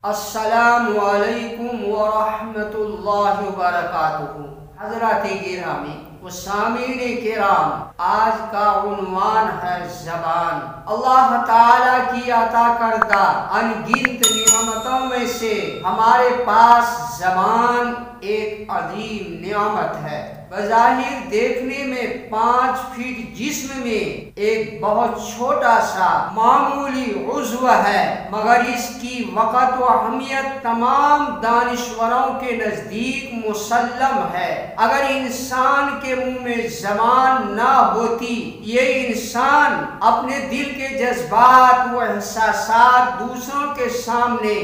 السلام علیکم ورحمۃ اللہ وبرکاتہ۔ حضرات گرامی و سامعین کرام، آج کا عنوان ہے زبان۔ اللہ تعالیٰ کی عطا کردہ ان گنت نعمتوں میں سے ہمارے پاس زبان ایک عظیم نعمت ہے۔ بظاہر دیکھنے میں 5 فٹ جسم میں ایک بہت چھوٹا سا معمولی عضو ہے، مگر اس کی وقت و اہمیت تمام دانشوروں کے نزدیک مسلم ہے۔ اگر انسان کے منہ میں زبان نہ ہوتی، یہ انسان اپنے دل کے جذبات و احساسات دوسروں کے سامنے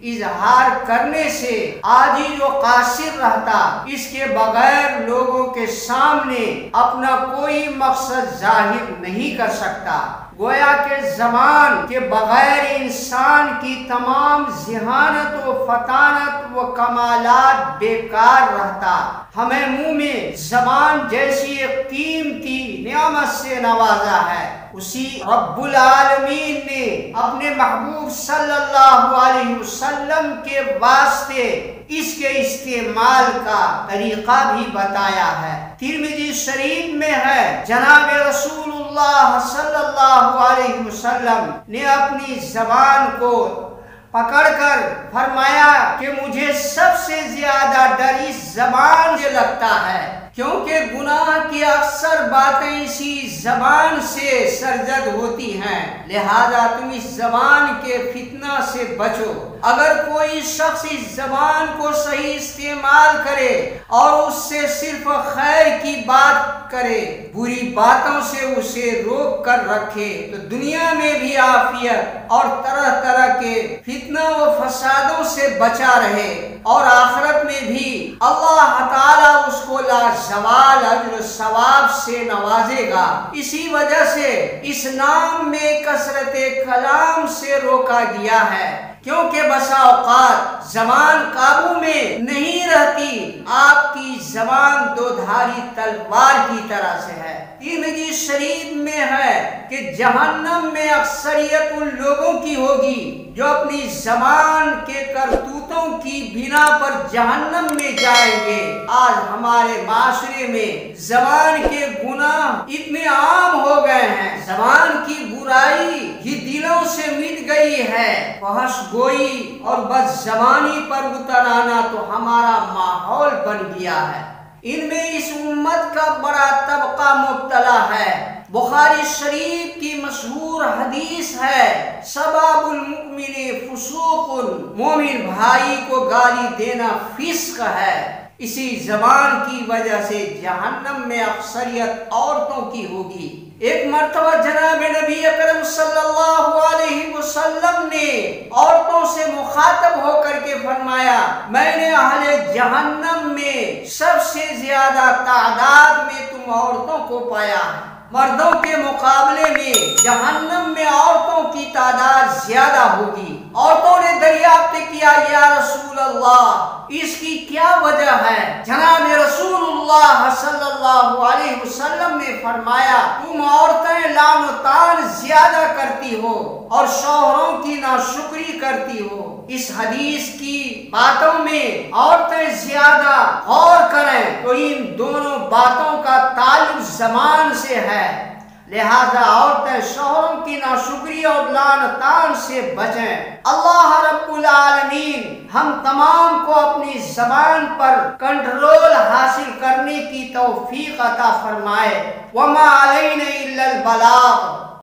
اظہار کرنے سے عاجز و قاصر رہتا، اس کے بغیر لوگوں کے سامنے اپنا کوئی مقصد ظاہر نہیں کر سکتا۔ گویا کہ زبان کے بغیر انسان کی تمام ذہانت و فطانت و کمالات بیکار رہتا۔ ہمیں منہ میں زبان جیسی ایک قیمتی نعمت سے نوازا ہے۔ اسی رب العالمین نے اپنے محبوب صلی اللہ علیہ وسلم کے واسطے اس کے استعمال کا طریقہ بھی بتایا ہے۔ ترمذی شریف میں ہے، جناب رسول اللہ صلی اللہ علیہ وسلم نے اپنی زبان کو پکڑ کر فرمایا کہ مجھے سب سے زیادہ ڈر اس زبان سے لگتا ہے، کیونکہ گناہ کی اکثر باتیں اسی زبان سے سرزد ہوتی ہیں، لہذا تم اس زبان کے فتنہ سے بچو۔ اگر کوئی شخص اس زبان کو صحیح استعمال کرے اور اس سے صرف خیر کی بات کرے، بری باتوں سے اسے روک کر رکھے، تو دنیا میں بھی عافیت اور طرح طرح کے فتنہ و فسادوں سے بچا رہے، اور آخرت میں بھی اللہ تعالیٰ اس کو لازوال اجر و ثواب سے نوازے گا۔ اسی وجہ سے اس نام میں کثرت کلام سے روکا گیا ہے، کیونکہ بسا اوقات زبان قابو میں نہیں رہتی۔ آپ کی زبان 2 دھاری تلوار کی طرح سے ہے۔ ترمذی شریف میں ہے کہ جہنم میں اکثریت ان لوگوں کی ہوگی جو اپنی زبان کے کرتوتوں کی بنا پر جہنم میں جائیں گے۔ آج ہمارے معاشرے میں زبان کے گناہ اتنے عام ہو گئے ہیں، زبان کی برائی ہی دلوں سے مٹ گئی ہے۔ فحش گوئی اور بد زبانی پر اتر آنا تو ہمارا ماحول بن گیا ہے۔ ان میں اس امت کا بڑا طبقہ مبتلا ہے۔ بخاری شریف کی مشہور حدیث ہے، سباب المؤمن فسوق، مومن بھائی کو گالی دینا فسق ہے۔ اسی زبان کی وجہ سے جہنم میں اکثریت عورتوں کی ہوگی۔ ایک مرتبہ جناب نبی اکرم صلی اللہ علیہ وسلم نے عورتوں سے مخاطب ہو کر کے فرمایا، میں نے اہل جہنم میں سب سے زیادہ تعداد میں تم عورتوں کو پایا ہے۔ مردوں کے مقابلے میں جہنم میں عورتوں کی تعداد زیادہ ہوگی۔ عورتوں نے دریافت کیا، یا رسول اللہ، اس کی کیا وجہ ہے؟ جناب رسول اللہ صلی اللہ علیہ وسلم نے فرمایا، تم عورتیں لعن و طعن زیادہ کرتی ہو اور شوہروں کی ناشکری کرتی ہو۔ اس حدیث کی باتوں میں عورتیں زیادہ غور کریں تو ان دونوں باتوں کا تعلق زبان سے ہے، لہذا عورتیں شوہروں کی ناشکری اور لعن طعن سے بچیں۔ اللہ رب العالمین ہم تمام کو اپنی زبان پر کنٹرول حاصل کرنے کی توفیق عطا فرمائے۔ وما علینا الا البلاغ۔